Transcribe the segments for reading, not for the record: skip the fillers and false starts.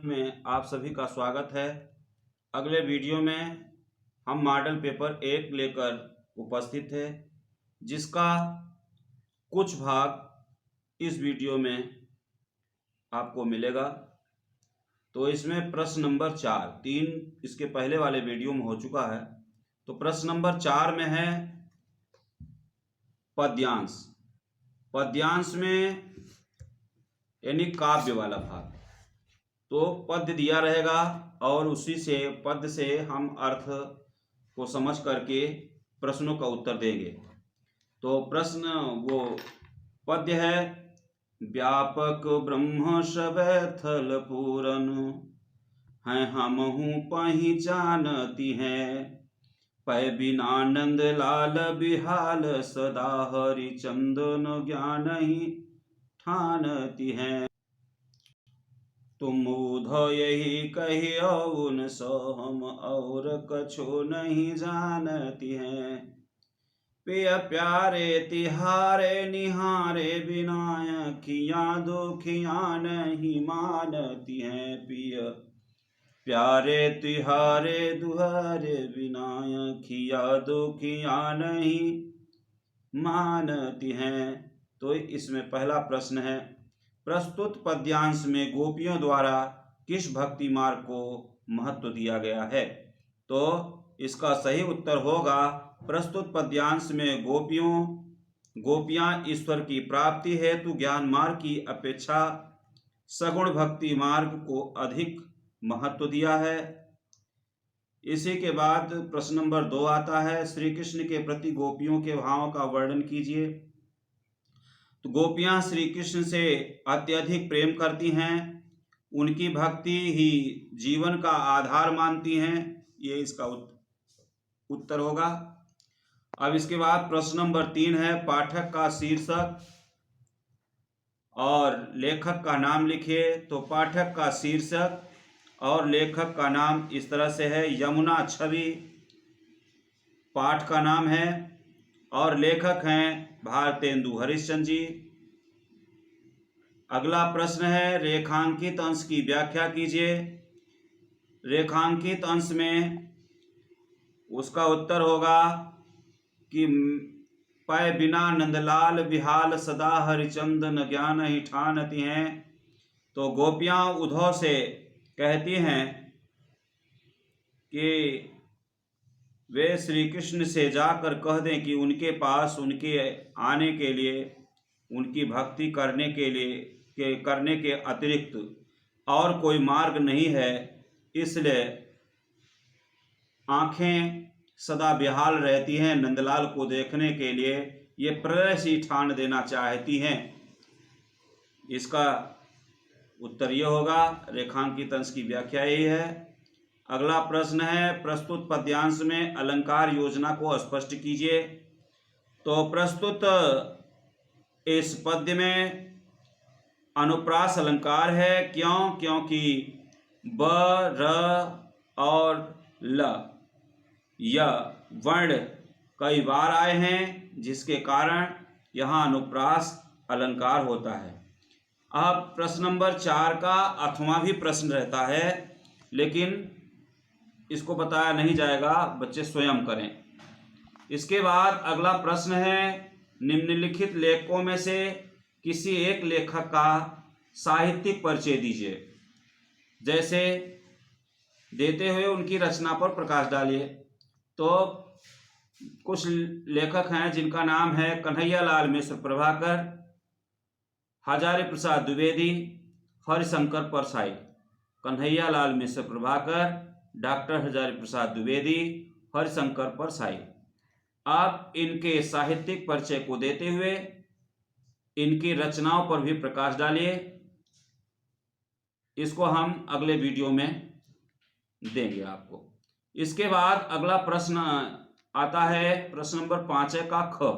में आप सभी का स्वागत है। अगले वीडियो में हम मॉडल पेपर 1 लेकर उपस्थित है, जिसका कुछ भाग इस वीडियो में आपको मिलेगा। तो इसमें प्रश्न नंबर 4, 3 इसके पहले वाले वीडियो में हो चुका है। तो प्रश्न नंबर 4 में है पद्यांश। पद्यांश में यानी काव्य वाला भाग। तो पद्य दिया रहेगा और उसी से पद्य से हम अर्थ को समझ करके प्रश्नों का उत्तर देंगे। तो प्रश्न वो पद्य है, व्यापक ब्रह्म शबैथल पूरन हैं हमहु पहिचानती हैं, पै बिना नंद लाल बिहाल सदा हरिचंदन ज्ञान ही ठानती हैं। तुम उधो यही कहियो उन सो हम और कछो नहीं जानती हैं, पिय प्यारे तिहारे निहारे बिना अखियाँ दुखियाँ नहीं मानती हैं, पिय प्यारे तिहारे दुहारे बिना अखियाँ दुखियाँ नहीं मानती हैं। तो इसमें पहला प्रश्न है, प्रस्तुत पद्यांश में गोपियों द्वारा किस भक्ति मार्ग को महत्व दिया गया है? तो इसका सही उत्तर होगा, प्रस्तुत पद्यांश में गोपियां ईश्वर की प्राप्ति हेतु ज्ञान मार्ग की अपेक्षा सगुण भक्ति मार्ग को अधिक महत्व दिया है। इसी के बाद प्रश्न नंबर 2 आता है, श्री कृष्ण के प्रति गोपियों के भावों का वर्णन कीजिए। तो गोपियां श्री कृष्ण से अत्यधिक प्रेम करती हैं, उनकी भक्ति ही जीवन का आधार मानती हैं। ये इसका उत्तर होगा। अब इसके बाद प्रश्न नंबर 3 है, पाठक का शीर्षक और लेखक का नाम लिखिए। तो पाठक का शीर्षक और लेखक का नाम इस तरह से है, यमुना छवि पाठ का नाम है और लेखक हैं भारतेंदु हरिश्चंद्र जी। अगला प्रश्न है, रेखांकित अंश की व्याख्या कीजिए। रेखांकित अंश में उसका उत्तर होगा कि पै बिना नंदलाल बिहाल सदा हरिचंदन ज्ञान ही ठानती हैं। तो गोपियां उद्धव से कहती हैं कि वे श्री कृष्ण से जाकर कह दें कि उनके पास उनके आने के लिए, उनकी भक्ति करने के अतिरिक्त और कोई मार्ग नहीं है, इसलिए आंखें सदा बेहाल रहती हैं नंदलाल को देखने के लिए, ये प्रलय सी ठान देना चाहती हैं। इसका उत्तर यह होगा, रेखांकित अंश की व्याख्या यही है। अगला प्रश्न है, प्रस्तुत पद्यांश में अलंकार योजना को स्पष्ट कीजिए। तो प्रस्तुत इस पद्य में अनुप्रास अलंकार है। क्यों? क्योंकि ब, र और ल यह वर्ण कई बार आए हैं, जिसके कारण यहाँ अनुप्रास अलंकार होता है। अब प्रश्न नंबर 4 का 8वां भी प्रश्न रहता है, लेकिन इसको बताया नहीं जाएगा, बच्चे स्वयं करें। इसके बाद अगला प्रश्न है, निम्नलिखित लेखकों में से किसी एक लेखक का साहित्यिक परिचय दीजिए। जैसे देते हुए उनकी रचना पर प्रकाश डालिए। तो कुछ लेखक हैं जिनका नाम है कन्हैयालाल मिश्र प्रभाकर, हजारी प्रसाद द्विवेदी, हरिशंकर परसाई। कन्हैयालाल मिश्र प्रभाकर, डॉक्टर हजारी प्रसाद द्विवेदी, हरिशंकर परसाई। आप इनके साहित्यिक परिचय को देते हुए इनकी रचनाओं पर भी प्रकाश डालिए। इसको हम अगले वीडियो में देंगे आपको। इसके बाद अगला प्रश्न आता है, प्रश्न नंबर 5 का ख।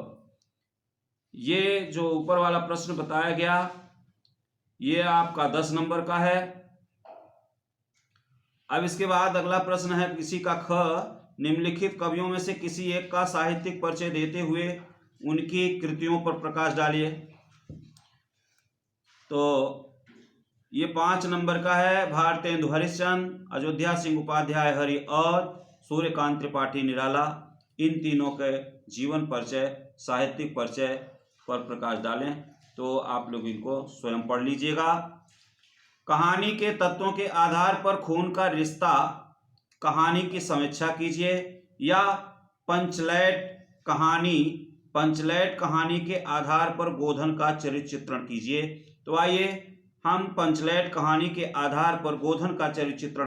ये जो ऊपर वाला प्रश्न बताया गया, ये आपका 10 नंबर का है। अब इसके बाद अगला प्रश्न है, किसी का ख, निम्नलिखित कवियों में से किसी एक का साहित्यिक परिचय देते हुए उनकी कृतियों पर प्रकाश डालिए। तो ये 5 नंबर का है। भारतेंदु हरिश्चंद्र, अयोध्या सिंह उपाध्याय हरि और सूर्यकांत त्रिपाठी निराला, इन तीनों के जीवन परिचय, साहित्यिक परिचय पर प्रकाश डालें। तो आप लोग इनको स्वयं पढ़ लीजिएगा। कहानी के तत्वों के आधार पर खून का रिश्ता कहानी की समीक्षा कीजिए, या पंचलैट कहानी के आधार पर गोधन का चरित्र चित्रण कीजिए। तो आइए हम पंचलैट कहानी के आधार पर गोधन का चरित्र चित्रण।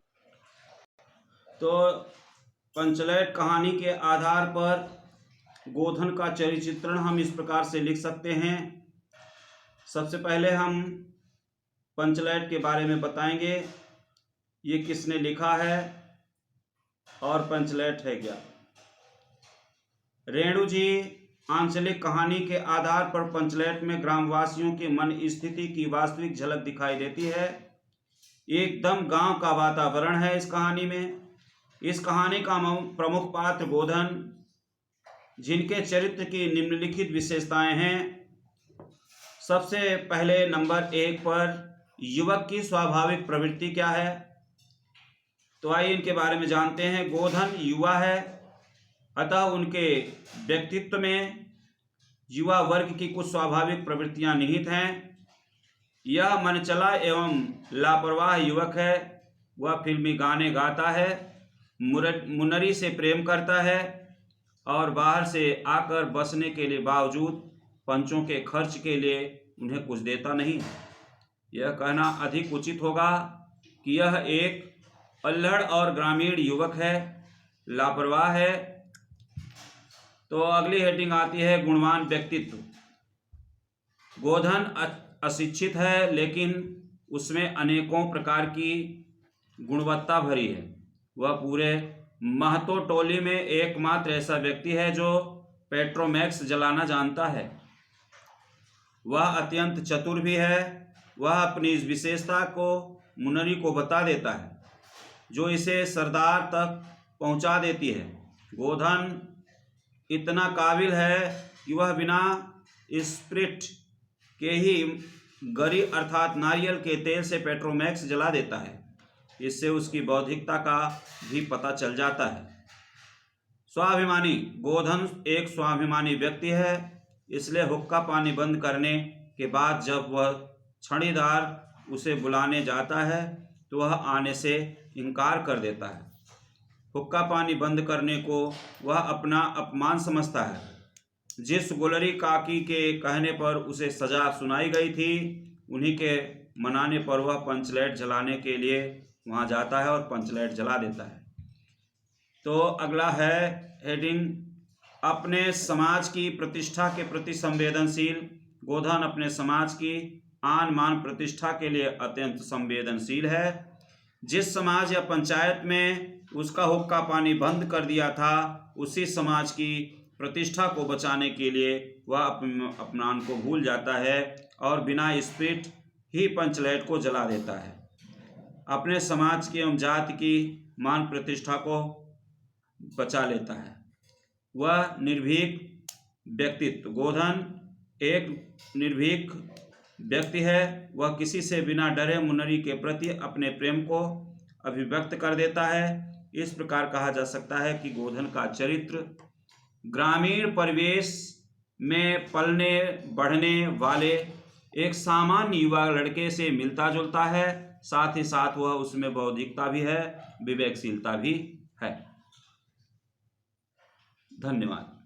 तो पंचलैट कहानी के आधार पर गोधन का चरित्र चित्रण हम इस प्रकार से लिख सकते हैं। सबसे पहले हम पंचलैट के बारे में बताएंगे, ये किसने लिखा है और पंचलैट है क्या। रेणु जी आंचलिक कहानी के आधार पर पंचलैट में ग्रामवासियों की मन स्थिति की वास्तविक झलक दिखाई देती है। एकदम गांव का वातावरण है इस कहानी में। इस कहानी का प्रमुख पात्र गोधन, जिनके चरित्र की निम्नलिखित विशेषताएं हैं। सबसे पहले नंबर 1 पर युवक की स्वाभाविक प्रवृत्ति क्या है। तो आइए इनके बारे में जानते हैं। गोधन युवा है, अतः उनके व्यक्तित्व में युवा वर्ग की कुछ स्वाभाविक प्रवृत्तियां निहित हैं। यह मनचला एवं लापरवाह युवक है। वह फिल्मी गाने गाता है, मुन्नरी से प्रेम करता है और बाहर से आकर बसने के लिए बावजूद पंचों के खर्च के लिए उन्हें कुछ देता नहीं। यह कहना अधिक उचित होगा कि यह एक अल्हड़ और ग्रामीण युवक है, लापरवाह है। तो अगली हेडिंग आती है गुणवान व्यक्तित्व। गोधन अशिक्षित है, लेकिन उसमें अनेकों प्रकार की गुणवत्ता भरी है। वह पूरे महतो टोली में एकमात्र ऐसा व्यक्ति है जो पेट्रोमैक्स जलाना जानता है। वह अत्यंत चतुर भी है। वह अपनी इस विशेषता को मुन्नरी को बता देता है, जो इसे सरदार तक पहुंचा देती है। गोधन इतना काबिल है कि वह बिना स्प्रिट के ही गरी अर्थात नारियल के तेल से पेट्रोमैक्स जला देता है। इससे उसकी बौद्धिकता का भी पता चल जाता है। स्वाभिमानी, गोधन एक स्वाभिमानी व्यक्ति है, इसलिए हुक्का पानी बंद करने के बाद जब वह छड़ीदार उसे बुलाने जाता है तो वह आने से इनकार कर देता है। हुक्का पानी बंद करने को वह अपना अपमान समझता है। जिस गुलरी काकी के कहने पर उसे सजा सुनाई गई थी, उन्हीं के मनाने पर वह पंचलैट जलाने के लिए वहां जाता है और पंचलैट जला देता है। तो अगला है हेडिंग अपने समाज की प्रतिष्ठा के प्रति संवेदनशील। गोधन अपने समाज की आन मान प्रतिष्ठा के लिए अत्यंत संवेदनशील है। जिस समाज या पंचायत में उसका हुक्का पानी बंद कर दिया था, उसी समाज की प्रतिष्ठा को बचाने के लिए वह अपमान को भूल जाता है और बिना स्पिरिट ही पंचलैट को जला देता है। अपने समाज की एवं जाति की मान प्रतिष्ठा को बचा लेता है। वह निर्भीक व्यक्तित्व। गोधन एक निर्भीक व्यक्ति है। वह किसी से बिना डरे मुन्नरी के प्रति अपने प्रेम को अभिव्यक्त कर देता है। इस प्रकार कहा जा सकता है कि गोधन का चरित्र ग्रामीण परिवेश में पलने बढ़ने वाले एक सामान्य युवा लड़के से मिलता जुलता है। साथ ही साथ वह उसमें बौद्धिकता भी है, विवेकशीलता भी है। धन्यवाद।